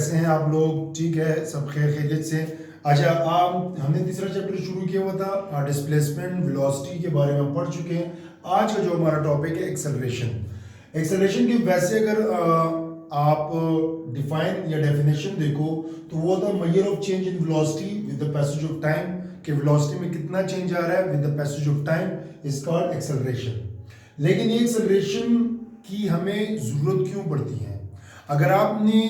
कैसे हैं आप लोग? ठीक है, सब खैरियत से। अच्छा, आप हमने तीसरा चैप्टर शुरू किया हुआ था, डिस्प्लेसमेंट वेलोसिटी के बारे में हम पढ़ चुके हैं। आज का जो हमारा टॉपिक है एक्सेलरेशन। एक्सेलरेशन की वैसे अगर आप डिफाइन या डेफिनेशन देखो तो वो the measure of change in velocity with the passage of time, कि वेलोसिटी में कितना चेंज आ रहा है with the passage of time is called acceleration. लेकिन ये एक्सेलरेशन की हमें ज़रूरत क्यों पड़ती है? अगर आपने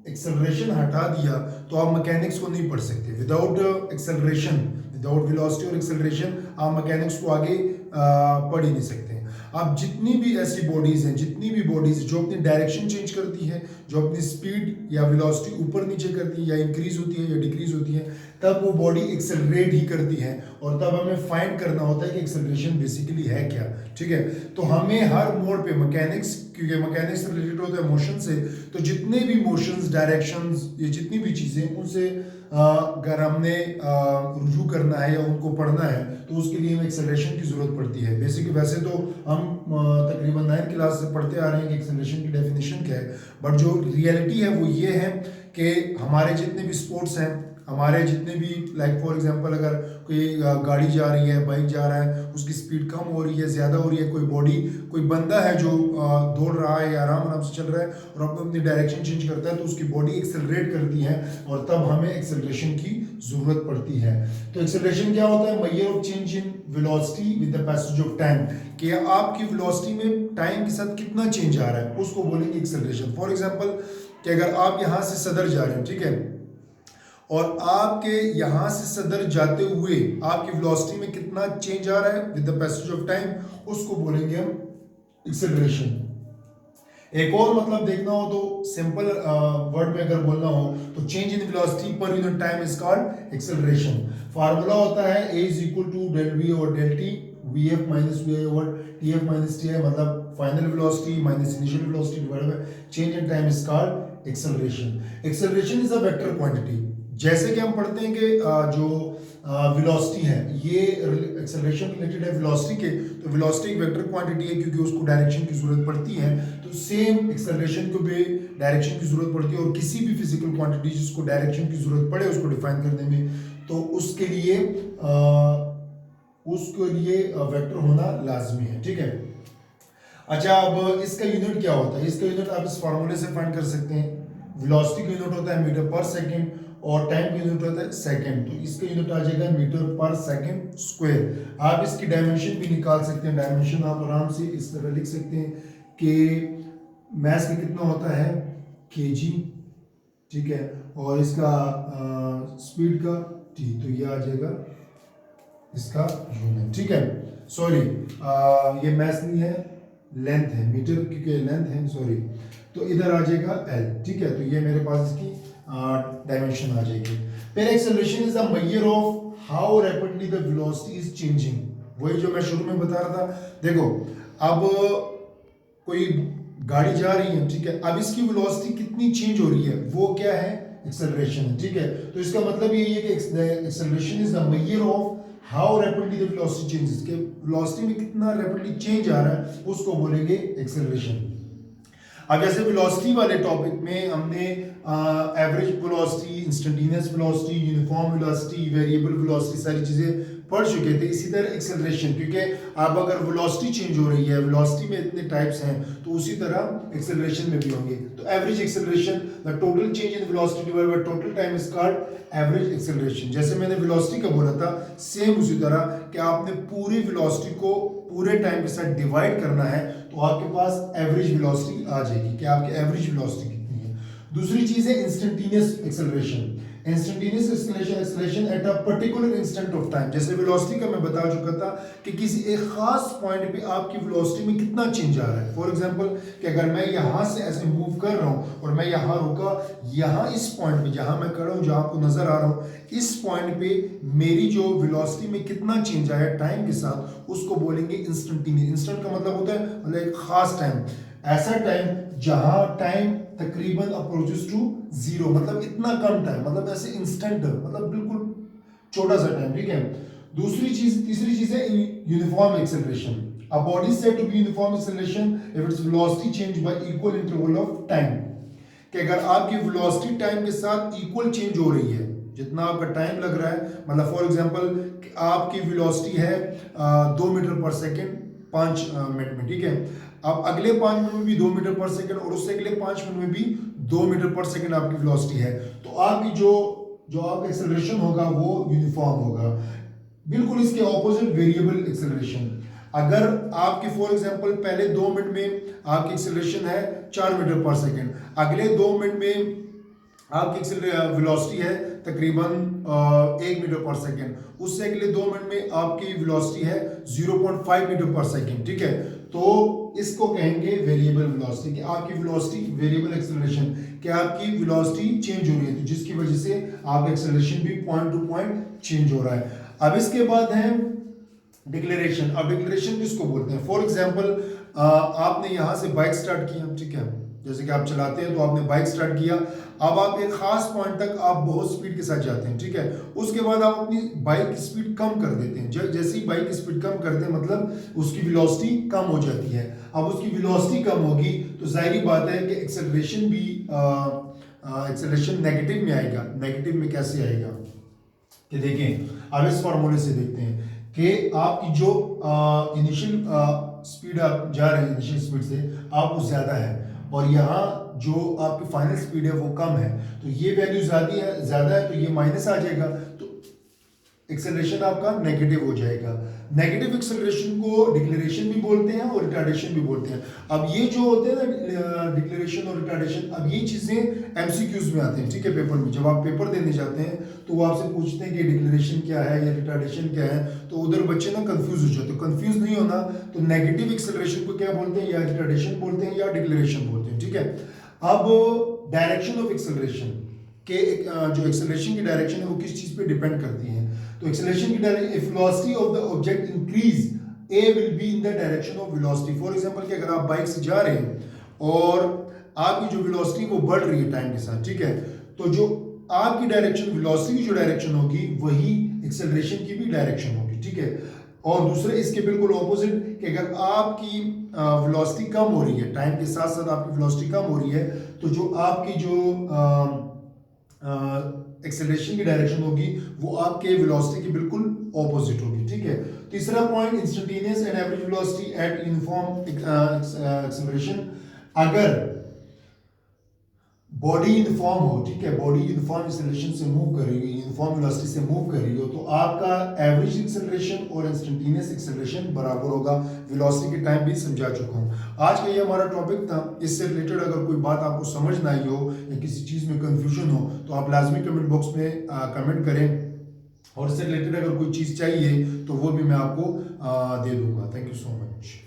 एक्सेलरेशन हटा दिया तो आप मैकेनिक्स को नहीं पढ़ सकते। विदाउट एक्सेलरेशन, विदाउट वेलोसिटी और एक्सेलरेशन आप मैकेनिक्स को आगे पढ़ ही नहीं सकते। आप जितनी भी ऐसी बॉडीज हैं, जितनी भी बॉडीज जो अपनी डायरेक्शन चेंज करती है, जो अपनी स्पीड या वेलोसिटी ऊपर नीचे करती है, या इंक्रीज होती है या डिक्रीज होती है, तब वो बॉडी एक्सेलरेट ही करती है। और तब हमें फाइंड करना होता है कि एक्सेलरेशन बेसिकली है क्या। ठीक है, तो हमें हर मोड पे मैकेनिक्स, क्योंकि मैकेनिक्स से रिलेटेड होता है मोशन से, तो जितने भी मोशंस, डायरेक्शंस, ये जितनी भी चीज़ें, उनसे अगर हमने रुजू करना है या उनको पढ़ना है तो उसके लिए हमें एक्सेलरेशन की ज़रूरत पड़ती है। बेसिकली वैसे तो हम तकरीबन 9 क्लास से पढ़ते आ रहे हैं कि एक्सेलरेशन की डेफिनेशन क्या है, बट जो रियलिटी है वो ये है कि हमारे जितने भी स्पोर्ट्स हैं, हमारे जितने भी, लाइक फॉर एग्जांपल अगर कोई गाड़ी जा रही है, बाइक जा रहा है, उसकी स्पीड कम हो रही है, ज़्यादा हो रही है, कोई बॉडी, कोई बंदा है जो दौड़ रहा है या आराम आराम से चल रहा है और अपनी डायरेक्शन चेंज करता है, तो उसकी बॉडी एक्सेलरेट करती है और तब हमें एक्सेलरेशन की ज़रूरत पड़ती है। तो एक्सेलरेशन क्या होता है? Measure of change in velocity with the passage of time, कि आपकी वेलोसिटी में टाइम के साथ कितना चेंज आ रहा है, उसको बोलेंगे एक्सेलरेशन। फॉर एग्जाम्पल कि अगर आप यहाँ से सदर जा रहे हैं, ठीक है, और आपके यहाँ से सदर जाते हुए आपकी वेलोसिटी में कितना चेंज आ रहा है with the passage of time, उसको बोलेंगे हम एक्सेलरेशन। एक और मतलब देखना हो तो सिंपल वर्ड में अगर बोलना हो तो change in velocity per unit time is called acceleration. Formula होता है a is equal to del v over del t, vf minus vi over tf minus ti, मतलब final velocity minus initial velocity divided by change in time is called acceleration. Acceleration is a vector quantity. जैसे कि हम पढ़ते हैं कि जो velocity है, ये एक्सेलरेशन रिलेटेड है वेलोसिटी के, तो वेलोसिटी एक वेक्टर क्वांटिटी है क्योंकि उसको डायरेक्शन की जरूरत पड़ती है। तो सेम एक्सेलरेशन को भी डायरेक्शन की जरूरत पड़ती है, और किसी भी फिजिकल क्वांटिटी जिसको डायरेक्शन की जरूरत पड़े उसको डिफाइन करने में, तो उसके लिए वेक्टर होना लाजमी है। ठीक है, अच्छा, अब इसका यूनिट क्या होता है? इसका यूनिट आप इस फार्मूले से फाइंड कर सकते हैं। वेलोसिटी का यूनिट होता है मीटर पर सेकंड और टाइम का यूनिट होता है सेकंड, तो इसका यूनिट आ जाएगा मीटर पर सेकंड स्क्वायर। आप इसकी डायमेंशन भी निकाल सकते हैं। डायमेंशन आप आराम से इस तरह लिख सकते हैं कि मैस का कितना होता है kg, ठीक है, और इसका स्पीड का t, तो ये आ जाएगा इसका यूनिट। ठीक है, सॉरी, ये मैस नहीं है, लेंथ है, मीटर क्योंकि लेंथ है, सॉरी, तो इधर आ जाएगा L। ठीक है, तो ये मेरे पास इसकी डायमेंशन आ जाएगी। फिर acceleration is the measure of how rapidly the velocity is changing. वही जो मैं शुरू में बता रहा था। देखो, अब कोई गाड़ी जा रही है, ठीक है, अब इसकी वेलोसिटी कितनी चेंज हो रही है, वो क्या है? एक्सेलरेशन है। ठीक है, तो इसका मतलब ये है कि acceleration is the measure of how rapidly the velocity changes, के वेलोसिटी में कितना रैपिडली चेंज आ रहा है, उसको बोलेंगे एक्सेलरेशन। अब जैसे वेलोसिटी वाले टॉपिक में हमने average velocity, instantaneous velocity, uniform velocity, variable velocity सारी चीजें पढ़ चुके थे। इसी तरह एक्सेलरेशन, क्योंकि अब अगर वेलोसिटी चेंज हो रही है, वेलोसिटी में इतने टाइप्स हैं, तो उसी तरह एक्सेलरेशन में भी होंगे। तो average acceleration, the total change in velocity divided by total time is called average acceleration. जैसे मैंने वेलोसिटी का बोला था, सेम उसी तरह कि आपने पूरी वेलोसिटी को पूरे टाइम के साथ डिवाइड करना है, तो आपके पास एवरेज वेलोसिटी आ जाएगी कि आपकी एवरेज वेलोसिटी कितनी है। दूसरी चीज है instantaneous acceleration. Instantaneous acceleration at a particular instant of time. जैसे वेलोसिटी का मैं बता चुका था कि किसी एक खास पॉइंट पे आपकी वेलोसिटी में कितना चेंज आ रहा है। फॉर एग्जांपल कि अगर मैं यहाँ से ऐसे मूव कर रहा हूँ और मैं यहाँ रुका, यहाँ इस पॉइंट पे जहाँ मैं खड़ा हूँ, जहाँ आपको नजर आ रहा हूँ, इस पॉइंट पे मेरी जो वेलोसिटी में कितना चेंज आया टाइम के साथ, उसको बोलेंगे इंस्टेंटेनियस। इंस्टेंट का मतलब होता है मतलब एक खास टाइम, ऐसा टाइम जहां टाइम तकरीबन अप्रोचेस टू जीरो, मतलब इतना कम टाइम, मतलब ऐसे इंस्टेंट, मतलब बिल्कुल छोटा सा टाइम। ठीक है, तीसरी चीज है uniform acceleration. A body said to be uniform acceleration if its velocity change by equal interval of time, कि अगर आपकी वेलोसिटी टाइम के साथ इक्वल चेंज हो रही है, जितना आपका टाइम लग रहा है, मतलब फॉर एग्जांपल आपकी वेलोसिटी है 2 मीटर पर सेकंड 5 मिनट में, ठीक है। अब अगले 5 मिनट में भी 2 मीटर पर सेकंड और उससे अगले 5 मिनट में भी 2 मीटर पर सेकंड आपकी वेलोसिटी है, तो आपकी जो आपका एक्सेलरेशन होगा वो यूनिफॉर्म होगा। बिल्कुल इसके ऑपोजिट वेरिएबल एक्सेलरेशन, अगर आपकी फॉर एग्जांपल पहले 2 मिनट में आपकी एक्सेलरेशन है 4 मीटर पर सेकंड, अगले 2 मिनट में आपकी वेलोसिटी है तकरीबन 1 मीटर पर सेकंड, उससे अगले 2 मिनट में आपकी वेलोसिटी है 0.5 मीटर पर सेकंड, ठीक है। तो इसको कहेंगे वेरिएबल वेलोसिटी, कि आपकी वेलोसिटी वेरिएबल एक्सेलरेशन, कि आपकी वेलोसिटी चेंज हो रही है, तो जिसकी वजह से आपका एक्सेलरेशन भी पॉइंट टू पॉइंट चेंज हो रहा है। अब इसके बाद है डिक्लेरेशन। अब डिक्लेरेशन किसको बोलते हैं? फॉर एग्जांपल आपने यहाँ से बाइक स्टार्ट किया, ठीक है, जैसे कि आप चलाते हैं तो आपने बाइक स्टार्ट किया, अब आप एक खास पॉइंट तक आप बहुत स्पीड के साथ जाते हैं, ठीक है, उसके बाद आप अपनी बाइक की स्पीड कम कर देते हैं। जैसे ही बाइक की स्पीड कम करते हैं मतलब उसकी वेलोसिटी कम हो जाती है। अब उसकी वेलोसिटी कम होगी तो जाहिर बात है कि एक्सेलरेशन भी एक्सेलरेशन नेगेटिव में आएगा। नेगेटिव में कैसे आएगा कि देखें, अब इस फार्मूले से देखते हैं कि आपकी जो इनिशियल स्पीड आप जा रहे हैं, इनिशियल स्पीड से आप वो ज़्यादा है और यहाँ जो आपकी फाइनल स्पीड है वो कम है, तो ये वैल्यू ज़्यादा है तो ये माइनस आ जाएगा, तो एक्सेलरेशन आपका नेगेटिव हो जाएगा। नेगेटिव एक्सेलरेशन को डिक्लेरेशन भी बोलते हैं और रिटार्डेशन भी बोलते हैं। अब ये जो होते हैं ना डिक्लेरेशन और रिटार्डेशन, अब ये चीज़ें एमसीक्यूज में आते हैं, ठीक है, पेपर में जब आप पेपर देने जाते हैं तो वो आपसे पूछते हैं कि डिक्लेरेशन क्या है या रिटार्डेशन क्या है, तो उधर बच्चे ना कंफ्यूज हो जाते हैं। कंफ्यूज नहीं होना, तो नेगेटिव एक्सेलरेशन को क्या बोलते हैं, या रिटार्डेशन बोलते हैं या डिक्लेरेशन बोलते हैं, ठीक है। अब डायरेक्शन ऑफ एक्सेलरेशन के जो एक्सेलरेशन की डायरेक्शन है वो किस चीज़ पे डिपेंड करती है, तो एक्सेलरेशन की direction, if velocity of the object increase A will be in the direction of velocity. For example कि अगर आप बाइक से जा रहे हैं और आपकी जो वेलोसिटी वो बढ़ रही है टाइम के साथ, ठीक है, तो जो आपकी डायरेक्शन वेलोसिटी की जो डायरेक्शन होगी वही एक्सेलरेशन की भी डायरेक्शन होगी, ठीक है। और दूसरे इसके बिल्कुल ऑपोजिट कि अगर आपकी वेलोसिटी कम हो रही है, टाइम के साथ साथ आपकी वेलोसिटी कम हो रही है, तो जो आपकी जो एक्सेलरेशन की डायरेक्शन होगी वो आपके वेलोसिटी की बिल्कुल ऑपोजिट होगी, ठीक है। तीसरा point, instantaneous and average velocity at uniform acceleration. अगर बॉडी यूनिफॉर्म हो, ठीक है, बॉडी यूनिफॉर्म एक्सेलरेशन से मूव कर रही है, यूनिफॉर्म वेलोसिटी से मूव कर रही हो, तो आपका एवरेज एक्सेलरेशन और इंस्टेंटेनियस एक्सेलरेशन बराबर होगा। वेलोसिटी के टाइम भी समझा चुका हूँ। आज का ये हमारा टॉपिक था। इससे रिलेटेड अगर कोई बात आपको समझ ना आई हो या किसी चीज़ में कंफ्यूजन हो तो आप लाजमी कमेंट बॉक्स में कमेंट करें, और इससे रिलेटेड अगर कोई चीज़ चाहिए तो वो भी मैं आपको दे दूंगा। Thank you so much.